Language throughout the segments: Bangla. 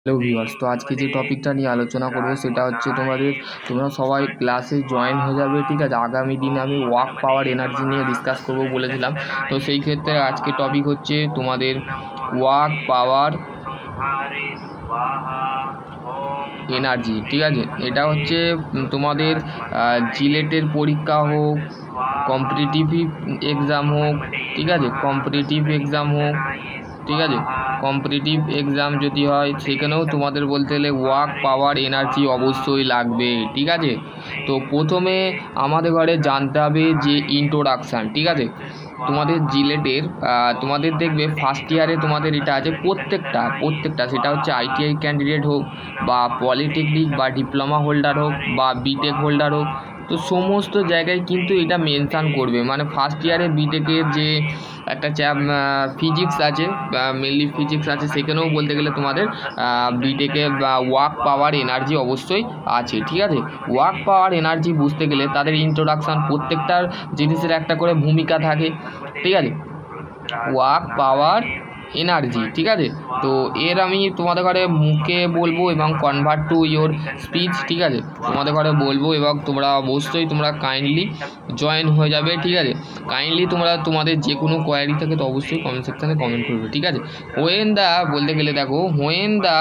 হ্যালো ভিউয়ার্স, তো আজকে যে টপিকটা নিয়ে আলোচনা করবো সেটা হচ্ছে তোমরা সবাই ক্লাসে জয়েন হয়ে যাবে, ঠিক আছে। আগামী দিনে আমি ওয়ার্ক পাওয়ার এনার্জি নিয়ে ডিসকাস করবো বলেছিলাম। তো সেই ক্ষেত্রে আজকে টপিক হচ্ছে তোমাদের ওয়ার্ক পাওয়ার এনার্জি, ঠিক আছে। এটা হচ্ছে তোমাদের জিলেটের পরীক্ষা হোক, কম্পিটিটিভ এক্সাম হোক, ঠিক আছে, কম্পিটিটিভ এক্সাম হোক, ঠিক আছে, কম্পিটিটিভ এক্সাম যদি হয় সেখানেও তোমাদের বলতে গেলে ওয়ার্ক পাওয়ার এনার্জি অবশ্যই লাগবে, ঠিক আছে। তো প্রথমে আমাদের ঘরে জানতে হবে যে ইন্ট্রোডাকশান, ঠিক আছে। তোমাদের জিলেটের তোমাদের দেখবে ফার্স্ট ইয়ারে তোমাদের এটা আছে প্রত্যেকটা সেটা হচ্ছে আইটিআই ক্যান্ডিডেট হোক বা পলিটেকনিক বা ডিপ্লোমা হোল্ডার হোক বা বিটেক হোল্ডার হোক, তো সমস্ত জায়গায় কিন্তু এটা মেনশান করবে। মানে ফার্স্ট ইয়ারে বিটেকের যে একটা ফিজিক্স আছে, মেনলি ফিজিক্স আছে, সেখানেও বলতে গেলে তোমাদের বিটেকে ওয়ার্ক পাওয়ার এনার্জি অবশ্যই আছে, ঠিক আছে। ওয়ার্ক পাওয়ার এনার্জি বুঝতে গেলে তাদের ইন্ট্রোডাকশান প্রত্যেকটার জিনিসের একটা করে ভূমিকা থাকে, ঠিক আছে। ওয়ার্ক পাওয়ার এনার্জি, ঠিক আছে। তো এর আমি তোমাদের ঘরে মুখে বলবো এবং কনভার্ট টু ইয়োর স্পিচ, ঠিক আছে, তোমাদের ঘরে বলবো এবং তোমরা অবশ্যই কাইন্ডলি জয়েন হয়ে যাবে, ঠিক আছে। কাইন্ডলি তোমরা তোমাদের যে কোনো কোয়ারি থাকে তো অবশ্যই কমেন্ট সেকশানে কমেন্ট করবে, ঠিক আছে। হোয়েন দা বলতে গেলে দেখো, হোয়েন দা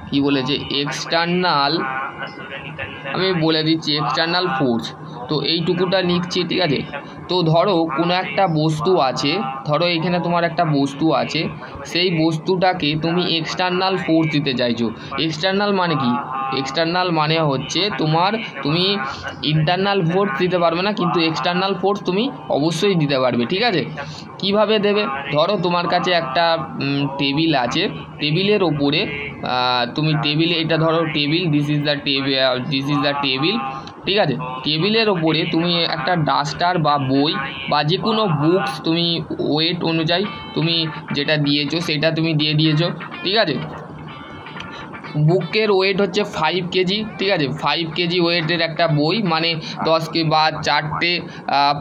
কি বলেছে, এক্সটার্নাল, আমি বলে দিচ্ছি এক্সটার্নাল ফোর্স, তো এইটুকুটা লিখছি, ঠিক আছে। তো ধরো কোনো একটা বস্তু আছে, ধরো এখানে তোমার একটা বস্তু আছে, সেই বস্তুটাকে তুমি এক্সটার্নাল ফোর্স দিতে চাইছো। এক্সটার্নাল মানে কি? এক্সটার্নাল মানে হচ্ছে তুমি ইন্টারনাল ফোর্স দিতে পারবে না, কিন্তু এক্সটার্নাল ফোর্স তুমি অবশ্যই দিতে পারবে, ঠিক আছে। কিভাবে দেবে? ধরো তোমার কাছে একটা টেবিল আছে, টেবিলের ওপরে তুমি টেবিলে, এটা ধরো table, this is the table, ঠিক আছে। টেবিলের ওপরে তুমি একটা ডাস্টার বা বই বা যে কোনো বুকস তুমি ওয়েট অনুযায়ী তুমি যেটা দিয়েছো সেটা তুমি দিয়ে দিয়েছো, ঠিক আছে। বুকের ওয়েট হচ্ছে 5 কেজি, ঠিক আছে। 5 কেজি ওয়েটের একটা বই, মানে 10 বা 4টে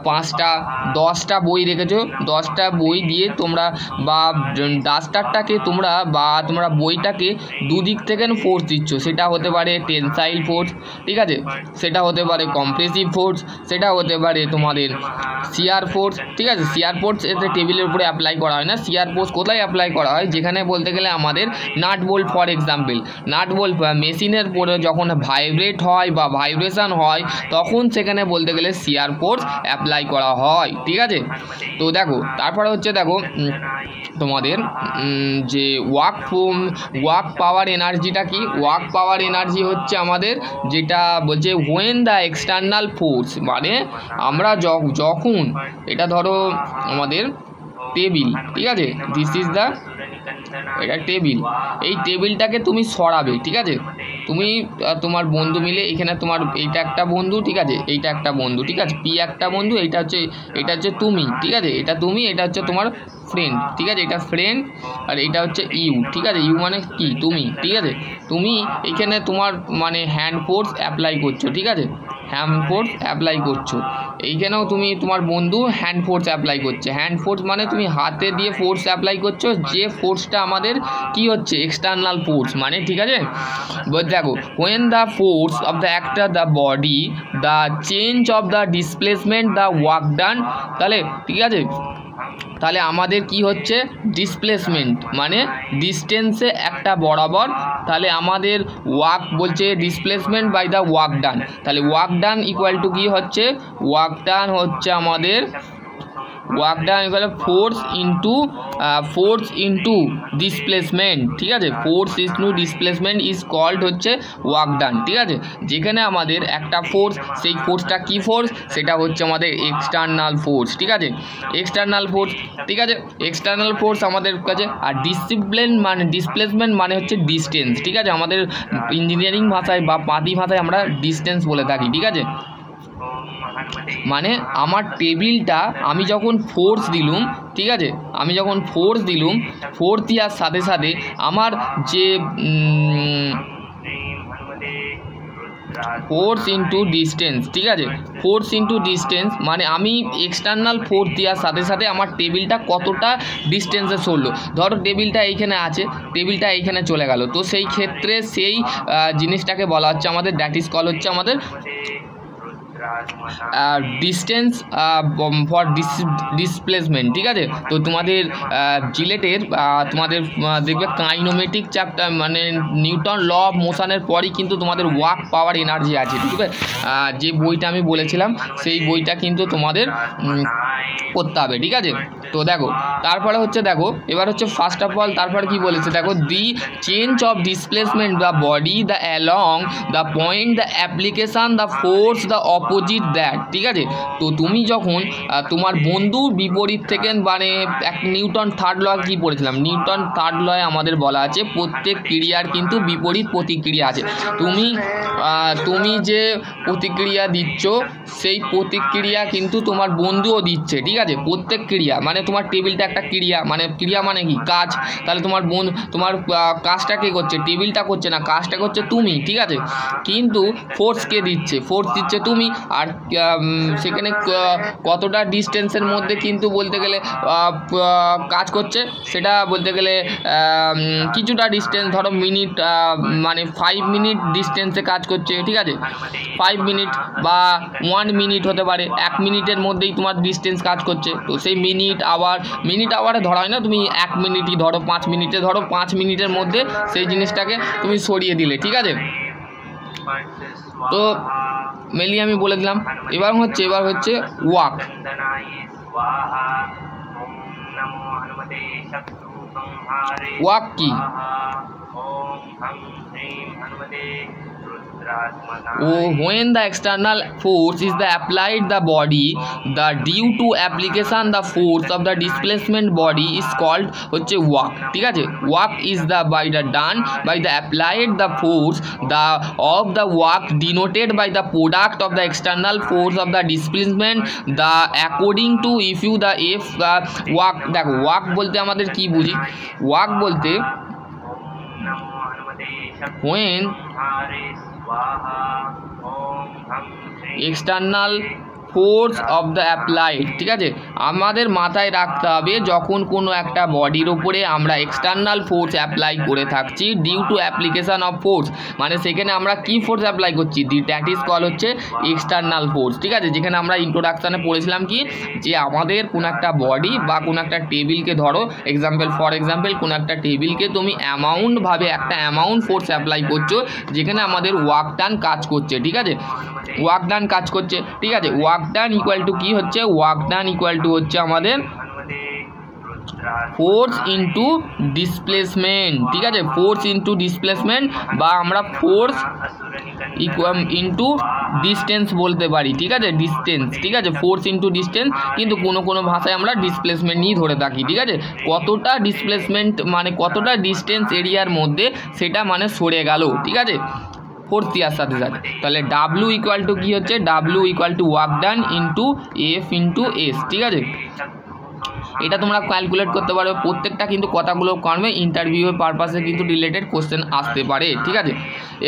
5টা 10টা বই রেখেছো। 10টা বই দিয়ে তোমরা বা ডাস্টারটাকে তোমরা বইটাকে দুদিক থেকে ফোর্স দিচ্ছ। সেটা হতে পারে টেনসাইল ফোর্স, ঠিক আছে, সেটা হতে পারে কম্প্রেসিভ ফোর্স, সেটা হতে পারে তোমাদের শিয়ার ফোর্স, ঠিক আছে। শিয়ার ফোর্স এতে টেবিলের উপরে অ্যাপ্লাই করা হয় না। শিয়ার ফোর্স কোথায় অ্যাপ্লাই করা হয়? যেখানে বলতে গেলে আমাদের nut bolt, for example nut bolt মেশিনের পরে যখন ভাইব্রেট হয় বা ভাইব্রেশন হয়, তখন সেখানে বলতে গেলে শিয়ার ফোর্স অ্যাপ্লাই করা হয়, ঠিক আছে। তো দেখো, তারপরে হচ্ছে দেখো তোমাদের যে ওয়ার্ক পাওয়ার এনার্জিটা কি? ওয়ার্ক পাওয়ার এনার্জি হচ্ছে আমাদের যেটা বলছে হোয়েন দ্য এক্সটার্নাল ফোর্স, মানে আমরা যখন এটা ধরো আমাদের টেবিল, ঠিক আছে, দিস ইজ দ্য, এটা টেবিল, এই টেবিলটাকে তুমি সরাবে, ঠিক আছে। তুমি তোমার বন্ধু মিলে, এখানে তোমার এইটা একটা বন্ধু, ঠিক আছে, এইটা একটা বন্ধু, ঠিক আছে, পি একটা বন্ধু, এটা হচ্ছে তুমি, ঠিক আছে, এটা তুমি, এটা হচ্ছে তোমার ফ্রেন্ড, ঠিক আছে, এটা ফ্রেন্ড, আর এটা হচ্ছে ইউ, ঠিক আছে। ইউ মানে কি? তুমি, ঠিক আছে। তুমি এখানে তোমার মানে হ্যান্ড ফোর্স অ্যাপ্লাই করছো, ঠিক আছে, হ্যান্ড ফোর্স অ্যাপ্লাই করছো। এইখানেও তুমি তোমার বন্ধু হ্যান্ড ফোর্স অ্যাপ্লাই করছে। হ্যান্ড ফোর্স মানে তুমি হাতে দিয়ে ফোর্স অ্যাপ্লাই করছো, যে ফোর্সটা আমাদের কি হচ্ছে, এক্সটার্নাল ফোর্স, মানে, ঠিক আছে। দেখো, when the force of the actor the body the change of the displacement the work done, তাহলে ঠিক আছে, তাহলে আমাদের কি হচ্ছে, ডিসপ্লেসমেন্ট মানে ডিস্টেন্সে একটা বরাবর, তাহলে আমাদের ওয়ার্ক বলছে displacement by the work done, তাহলে ওয়ার্ক ডান ইকুয়াল টু কি হচ্ছে, ওয়ার্ক ডান হচ্ছে আমাদের work done equal force into displacement, ঠিক আছে। Force into displacement is called হচ্ছে ওয়ার্ক ডান, ঠিক আছে। যেখানে আমাদের একটা ফোর্স, সেই ফোর্সটা কি ফোর্স, সেটা হচ্ছে আমাদের এক্সটার্নাল ফোর্স, ঠিক আছে, এক্সটার্নাল ফোর্স, ঠিক আছে। এক্সটার্নাল ফোর্স আমাদের কাছে, আর ডিসপ্লেসমেন্ট মানে হচ্ছে ডিস্টেন্স, ঠিক আছে। আমাদের ইঞ্জিনিয়ারিং ভাষায় বা পাতি ভাষায় আমরা ডিস্টেন্স বলে থাকি, ঠিক আছে। মানে আমার টেবিলটা আমি যখন ফোর্স দিলুম, ঠিক আছে, আমি যখন ফোর্স দেওয়ার সাথে সাথে আমার যে ফোর্স ইন্টু ডিস্টেন্স, ঠিক আছে। ফোর্স ইন্টু ডিস্টেন্স মানে আমি এক্সটার্নাল ফোর্স দেওয়ার সাথে সাথে আমার টেবিলটা কতটা ডিস্টেন্সে সরলো। ধরো টেবিলটা এইখানে আছে, টেবিলটা এইখানে চলে গেল, তো সেই ক্ষেত্রে সেই জিনিসটাকে বলা হচ্ছে আমাদের, দ্যাট ইজ কল হচ্ছে আমাদের ডিস্টেন্স ফর ডিসপ্লেসমেন্ট, ঠিক আছে। তো তোমাদের জিলেটের তোমাদের দেখবে কাইনোমেটিক চ্যাপ্টার মানে নিউটন ল অফ মোশনের পরই কিন্তু তোমাদের ওয়ার্ক পাওয়ার এনার্জি আছে, ঠিক আছে। যে বইটা আমি বলেছিলাম সেই বইটা কিন্তু তোমাদের করতে হবে, ঠিক আছে। তো দেখো তারপরে হচ্ছে, দেখো এবার হচ্ছে ফার্স্ট অফ অল তারপরে কি বলেছে দেখো, the change of displacement the body the along the point the application the force the opposite that, ঠিক আছে। তো তুমি যখন তোমার বন্ধুর বিপরীত থেকে মানে এক নিউটন থার্ড ল কি পড়েছিলাম, নিউটন থার্ড লয়ে আমাদের বলা আছে প্রত্যেক ক্রিয়ার কিন্তু বিপরীত প্রতিক্রিয়া আছে। তুমি যে প্রতিক্রিয়া দিচ্ছ সেই প্রতিক্রিয়া কিন্তু তোমার বন্ধুও দিচ্ছে, ঠিক আছে। প্রত্যেক ক্রিয়া মানে তোমার টেবিলটা একটা ক্রিয়া, মানে ক্রিয়া মানে কি কাজ, তাহলে তোমার কাজটা কে করছে, টেবিলটা করছে না, কাজটা করছে তুমি, ঠিক আছে। কিন্তু ফোর্স কে দিচ্ছে, ফোর্স দিচ্ছে তুমি। আর সেখানে কতটা ডিস্টেন্সের মধ্যে কিন্তু বলতে গেলে কাজ করছে, সেটা বলতে গেলে কিছুটা ডিস্টেন্স, ধরো মিনিট মানে 5 মিনিট ডিস্টেন্সে কাজ করছে, ঠিক আছে। 5 মিনিট বা 1 মিনিট হতে পারে, 1 মিনিটের মধ্যেই তোমার ডিস্টেন্স কাজ করছে। তো সেই মিনিট আওয়ারে ধরা হয় না, তুমি 1 মিনিটই ধরো, 5 মিনিটে ধরো, 5 মিনিটের মধ্যে সেই জিনিসটাকে তুমি সরিয়ে দিলে, ঠিক আছে। তো মেনলি আমি বলে দিলাম। এবার হচ্ছে ওয়াক। ওয়াক কি? When the external force is applied the body, the due to application the force of the displacement body is called হচ্ছে work, ঠিক আছে। work is the done by the applied the force of the work denoted by the product of the external force of the displacement the according to if you the if the work। দেখো work বলতে আমাদের কি বুঝি, work বলতে when external force of the applied, ঠিক আছে। আমাদের মাথায় রাখতে হবে যখন কোনো একটা বডির ওপরে আমরা এক্সটার্নাল ফোর্স অ্যাপ্লাই করে থাকছি due to application of force, মানে সেখানে আমরা কি ফোর্স অ্যাপ্লাই করছি, দ্যাট ইজ কল হচ্ছে এক্সটার্নাল ফোর্স, ঠিক আছে। যেখানে আমরা ইন্ট্রোডাকশানে পড়েছিলাম কি, যে আমাদের কোনো একটা বডি বা কোনো একটা টেবিলকে ধরো ফর এক্সাম্পল কোনো একটা টেবিলকে তুমি একটা অ্যামাউন্ট ফোর্স অ্যাপ্লাই করছো, যেখানে আমাদের ওয়ার্ক ডান কাজ করছে, ঠিক আছে। ওয়ার্ক ডান কাজ করছে, ঠিক আছে। ওয়ার্ক ডান ইকুয়াল টু কি হচ্ছে, ওয়ার্ক ডান ইকুয়াল টু হচ্ছে আমাদের ফোর্স ইন্টু ডিসপ্লেসমেন্ট, ঠিক আছে। ফোর্স ইন্টু ডিসপ্লেসমেন্ট বা আমরা ফোর্স ইন্টু ডিস্টেন্স বলতে পারি, ঠিক আছে। ডিস্টেন্স, ঠিক আছে, ফোর্স ইন্টু ডিস্টেন্স, কিন্তু কোনো ভাষায় আমরা ডিসপ্লেসমেন্ট নিয়ে ধরে থাকি, ঠিক আছে। কতটা ডিসপ্লেসমেন্ট মানে কতটা ডিস্টেন্স এরিয়ার মধ্যে সেটা মানে সরে গেল, ঠিক আছে, ফোর্স দেওয়ার সাথে সাথে। তাহলে ডাব্লিউ ইকুয়াল টু কী হচ্ছে, W equal to work done into F into S, ঠিক আছে। এটা তোমরা ক্যালকুলেট করতে পারো, প্রত্যেকটা কিন্তু কথাগুলো করবে ইন্টারভিউয়ের পারপাসে কিন্তু রিলেটেড কোশ্চেন আসতে পারে, ঠিক আছে।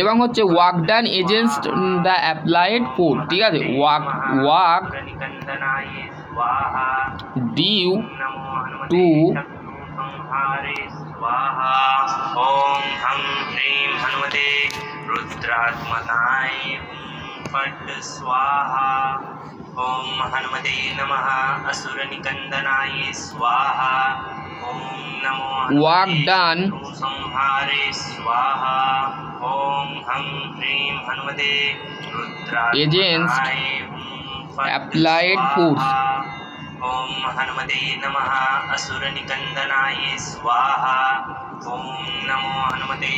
এবং হচ্ছে work done against the applied force, ঠিক আছে। ওয়ার্ক ডিউ টু ओम हम ह्रीं हनुमते रुद्रात्मनाय फट् स्वाहा। ओम हनुमते नमः असुर निकंदनाय स्वाहा। ओम नमो वर्क डन संहारे स्वाहा। ओम हम ह्रीं हनुमते रुद्रात्मनाय applied force। ओम हनुमते नमः असुर निकंदनाय स्वाहा। ओम नमो हनुमते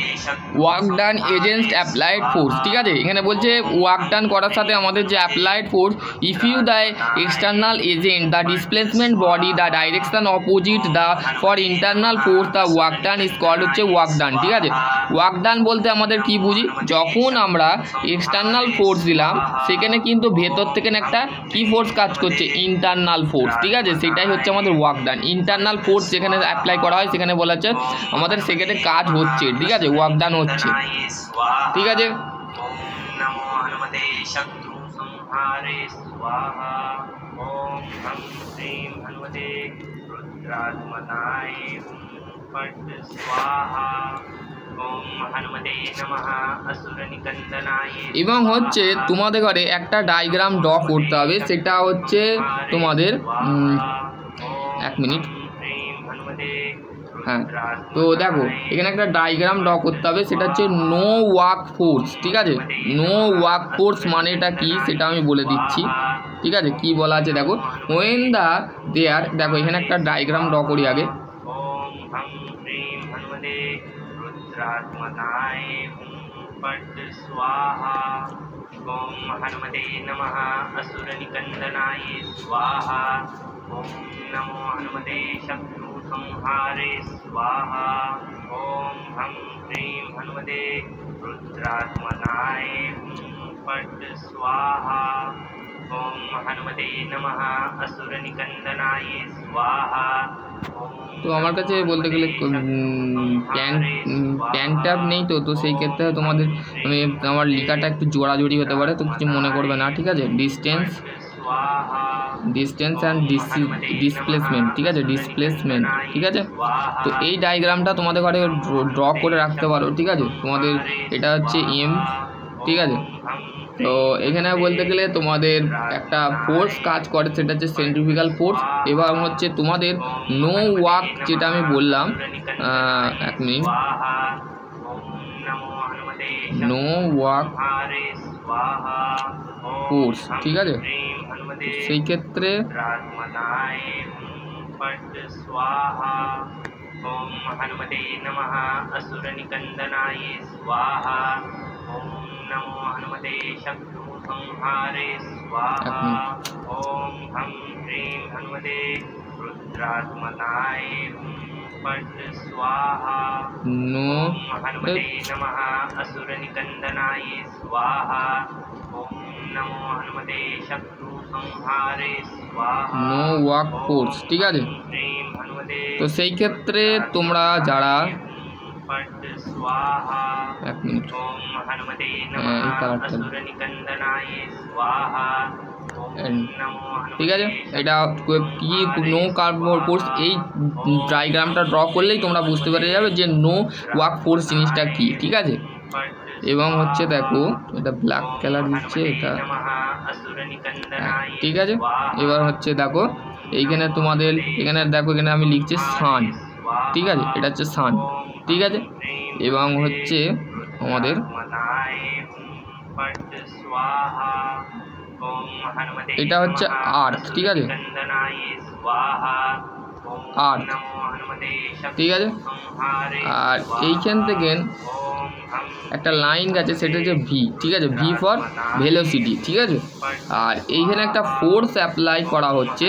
work done against applied force, ঠিক আছে। এখানে বলছে ওয়ার্ক ডান করার সাথে আমাদের যে applied force, if you the external agent the displacement body the direction opposite the for internal force the work done is called হচ্ছে ওয়ার্ক ডান, ঠিক আছে। ওয়ার্ক ডান বলতে আমাদের কি বুঝি, যখন আমরা এক্সটার্নাল ফোর্স দিলাম সেখানে কিন্তু ভেতর থেকে একটা কি ফোর্স কাজ করছে, ইন্টারনাল ফোর্স, ঠিক আছে। সেটাই হচ্ছে আমাদের ওয়ার্ক ডান। ইন্টারনাল ফোর্স যেখানে অ্যাপ্লাই করা হয় সেখানে বলা হচ্ছে আমাদের সেখানে কাজ হচ্ছে, ঠিক আছে, ওয়ার্ক ডান হচ্ছে, ঠিক আছে। नमो हनुमते शत्रु संहारे स्वाहा। ओम हम श्रीं हनुमते रुद्रात्मनाय फट् स्वाहा। ओम हनुमते नमः असुर निकंदनाय। এবং হচ্ছে তোমাদের ঘরে একটা ডায়াগ্রাম ড্র করতে হবে, সেটা হচ্ছে তোমাদের এক মিনিট, হ্যাঁ। তো দেখো এখানে একটা ডায়াগ্রাম ড্র করতে হবে, সেটা হচ্ছে নো ওয়ার্ক ফোর্স। ঠিক আছে, নো ওয়ার্ক ফোর্স মানেটা কি সেটা আমি বলে দিচ্ছি। ঠিক আছে, কি বলা আছে দেখো, ওয়েন দা দেয়ার, দেখো এখানে একটা ডায়াগ্রাম ড্র করি আগে। रुद्रात्मनाय फट् स्वाहा। ओम हनुमते नमः असुर निकंदनाय स्वाहा। ओम नमो हनुमते शत्रु संहारे स्वाहा। ओम हम श्रीं हनुमते रुद्रात्मनाय फट् स्वाहा। ओम हनुमते नमः असुर निकंदनाय स्वाहा। তো আমার কাছে বলতে গেলে প্যান ট্যাব নেই, তো সেই ক্ষেত্রে তোমাদের আমি আমার লেখাটা একটু জোড়াজোড়ি হতে পারে, তো কিছু মনে করবে না। ঠিক আছে, ডিস্টেন্স অ্যান্ড ডিসপ্লেসমেন্ট। ঠিক আছে, ডিসপ্লেসমেন্ট। ঠিক আছে, তো এই ডায়াগ্রামটা তোমাদের ঘরে ড্র করে রাখতে পারো। ঠিক আছে, তোমাদের এটা হচ্ছে এম। ঠিক আছে, তো এখানে বলতে গেলে তোমাদের একটা ফোর্স কাজ করে, সেটা হচ্ছে সেন্ট্রিফিউগাল ফোর্স। এবং হচ্ছে তোমাদের নো ওয়ার্ক, যেটা আমি বললাম, এক মিনিট, নো ওয়ার্ক ফোর্স। ঠিক আছে, সেই ক্ষেত্রে ओम हनुमते नमः असुर निकंदनाय स्वाहा। ओम नमो हनुमते शत्रु संहारे स्वाहा। ओम हम श्रीं हनुमते रुद्रात्मनाय फट् स्वाहा। ओम हनुमते नमः असुर निकंदनाय स्वाहा। ओम नमो हनुमते शत्रु संहारे स्वाहा। No work force. ঠিক আছে, তো সেই ক্ষেত্রে তোমরা যারা এক মিনিট, এই কালারটা, ঠিক আছে, এটা কি নো কার্বন ফোর্স, এই ডায়াগ্রামটা ড্র করলেই তোমরা বুঝতে পেরে যাবে যে নো ওয়ার্ক ফোর্স জিনিসটা কি। ঠিক আছে, এবং হচ্ছে দেখো এটা ব্ল্যাক কালার দিচ্ছে এটা। ঠিক আছে, এবার হচ্ছে দেখো এইখানে তোমাদের এখানে দেখো, এখানে আমি লিখছি সান। ঠিক আছে, এটা হচ্ছে সান। ঠিক আছে, এবং হচ্ছে আমাদের এটা হচ্ছে আর্থ। ঠিক আছে, আর্থ। ঠিক আছে, আর এইখান থেকে একটা লাইন গেছে, সেটা হচ্ছে ভি। ঠিক আছে, ভি ফর ভেলোসিটি। ঠিক আছে, আর এইখানে একটা ফোর্স অ্যাপ্লাই করা হচ্ছে।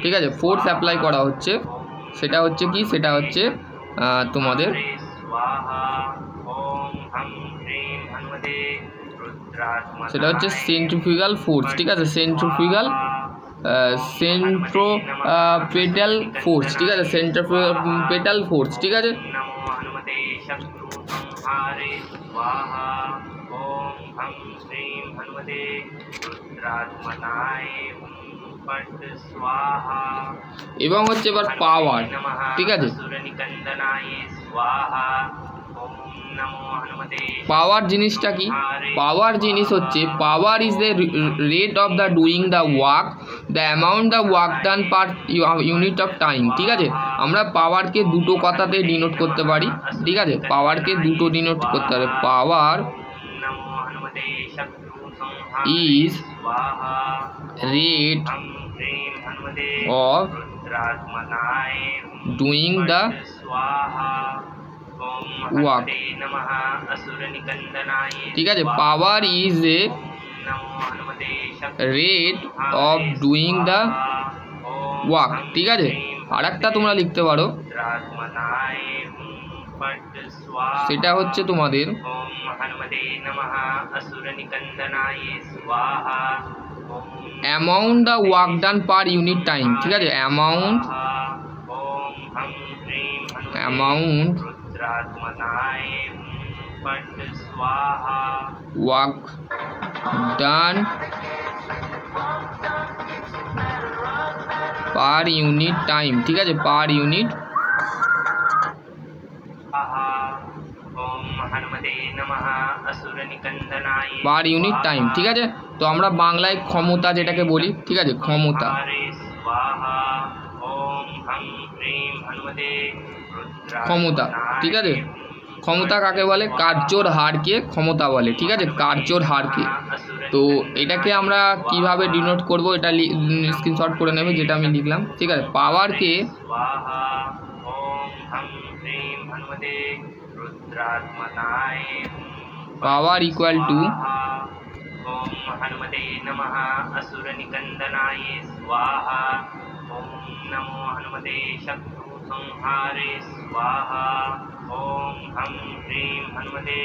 ঠিক আছে, ফোর্স অ্যাপ্লাই করা হচ্ছে, সেটা হচ্ছে কি, সেটা হচ্ছে তোমাদের সেটা হচ্ছে সেন্ট্রিফিউগাল ফোর্স। ঠিক আছে, সেন্ট্রিফিউগাল সেন্ট্রোপেটাল ফোর্স। ঠিক আছে, সেন্ট্রোপেটাল ফোর্স। ঠিক আছে, এবং হচ্ছে এবার পাওয়ার। ঠিক আছে, পাওয়ার জিনিসটা কি, পাওয়ার জিনিস হচ্ছে power is the rate of the doing the work, the amount the work done per unit of time. ঠিক আছে, আমরা পাওয়ারকে দুটো কথাতে ডিনোট করতে পারি। ঠিক আছে, পাওয়ারকে দুটো ডিনোট করতে পারে। Power is rate of doing the work. ঠিক আছে, power is a rate of doing the work. ঠিক আছে, আর একটা তোমরা লিখতে পারো, সেটা হচ্ছে তোমাদের amount the work done per unit time. ঠিক আছে, অ্যামাউন্ট पट स्वाहा work done per unit time, ठीक है, per unit per unit time, ठीक है। तो আমরা বাংলায় ক্ষমতা যেটাকে বলি, ঠিক আছে, ক্ষমতা, ক্ষমতা, ঠিক আছে। ক্ষমতা কাকে বলে? কার্যর হারকে ক্ষমতা বলে, ঠিক আছে, কার্যর হারকে। তো এটাকে আমরা কিভাবে ডিনোট করব, এটা স্ক্রিনশট করে নেবে, যেটা আমি লিখলাম, ঠিক আছে। পাওয়ারকে पावर इक्वल टू ओम हनुमते नमः असुर निकंदनाय स्वाहा ओम नमो हनुमते शत्रु संहारे स्वाहा ओम हम ह्रीं हनुमते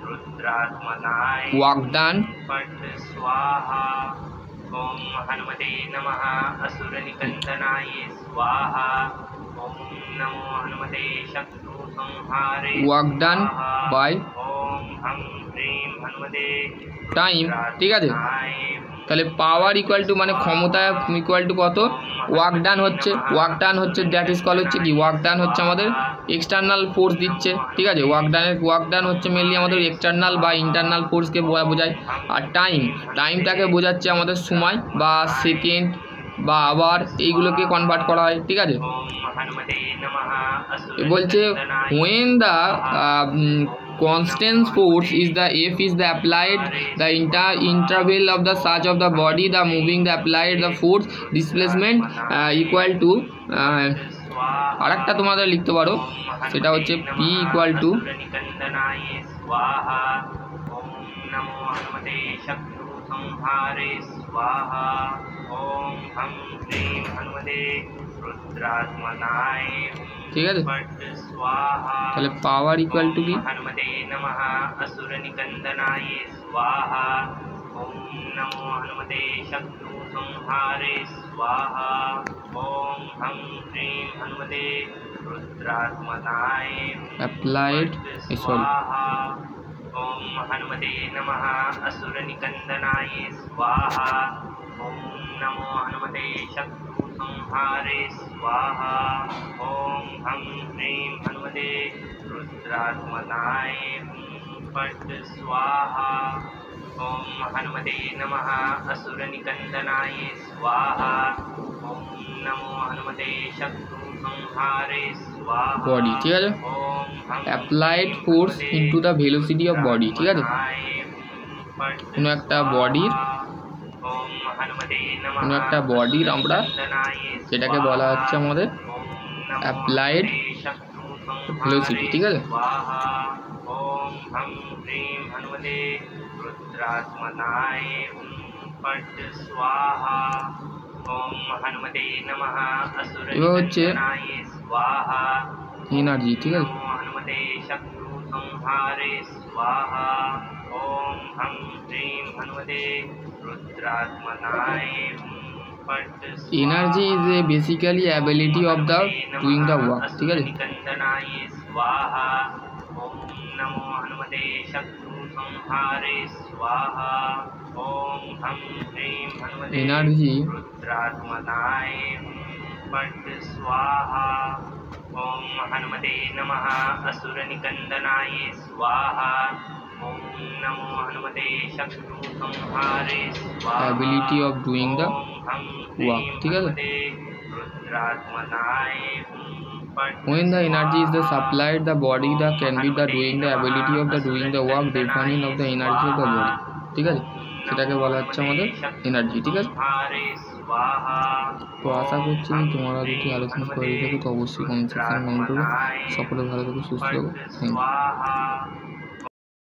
रुद्रात्मनाय वाग्दान पट स्वाहा ओम हनुमते नमः असुर निकंदनाय स्वाहा ओम नमो हनुमते शत्रु संहारे वाग्दान बाय টাইম, ঠিক আছে। তাহলে পাওয়ার ইকুয়াল টু মানে ক্ষমতা ইকুয়াল টু কত? ওয়ার্ক ডান হচ্ছে, ওয়ার্ক ডান হচ্ছে দ্যাট ইজ কল হচ্ছে কি, ওয়ার্ক ডান হচ্ছে আমাদের এক্সটার্নাল ফোর্স দিচ্ছে, ঠিক আছে। ওয়ার্ক ডান হচ্ছে মেনলি আমাদের এক্সটার্নাল বা ইন্টারনাল ফোর্সকে বোঝায়। আর টাইমটাকে বোঝাচ্ছে আমাদের সময় বা সেকেন্ড বা আবার, এইগুলোকে কনভার্ট করা হয়, ঠিক আছে। বলছে when the constant force is the F is the applied the interval of the surge of the body, the moving the applied the force displacement equal to আরেকটা তোমাদের লিখতে পারো, সেটা হচ্ছে P equal to ঠিক আছে। তাহলে পাওয়ার ইকুয়াল টু কি? हनुमते नमः असुर निकंदनाय स्वाहा ओम नमो हनुमते शत्रु संहारे स्वाहा ओम हम ह्रीं हनुमते रुद्रात्मनाय अप्लाइड सॉरी ओम हनुमते नमः असुर निकंदनाय स्वाहा ओम नमो हनुमते शत्रु संहारे स्वाहा ओम हम ह्रीं हनुमते रुद्रात्मनाय पट स्वाहा ओम हनुमते नमः असुर निकंदनाय स्वाहा ओम नमो हनुमते शत्रु संहारे स्वाहा बॉडी, ठीक है। Applied force into the velocity of body, ঠিক আছে। কোনো একটা বডির আমরা যেটাকে বলা হচ্ছে আমাদের অ্যাপ্লাইড ভেলোসিটি, ঠিক আছে। এবার হচ্ছে এনার্জি, ঠিক আছে। Energy is a basically ability of the doing the work, ठीक है। एनर्जी ओम हनुमते नमः असुर निकंदनाय स्वाहा ओम नमो हनुमते शत्रु संहारे स्वाहा ability of doing the work, ठीक है। When the energy is the supplied the body the can be the doing the ability of the doing the work defining of the energy of the body, ঠিক আছে। সেটাকে বলা হচ্ছে আমাদের এনার্জি, ঠিক আছে। তো আশা করছি তোমরা যদি আলোচনা করে থাকো তো অবশ্যই কমেন্ট সেকশনে কমেন্ট করবে। সকলে ভালো থাকো, সুস্থ থাকো, থ্যাংক ইউ।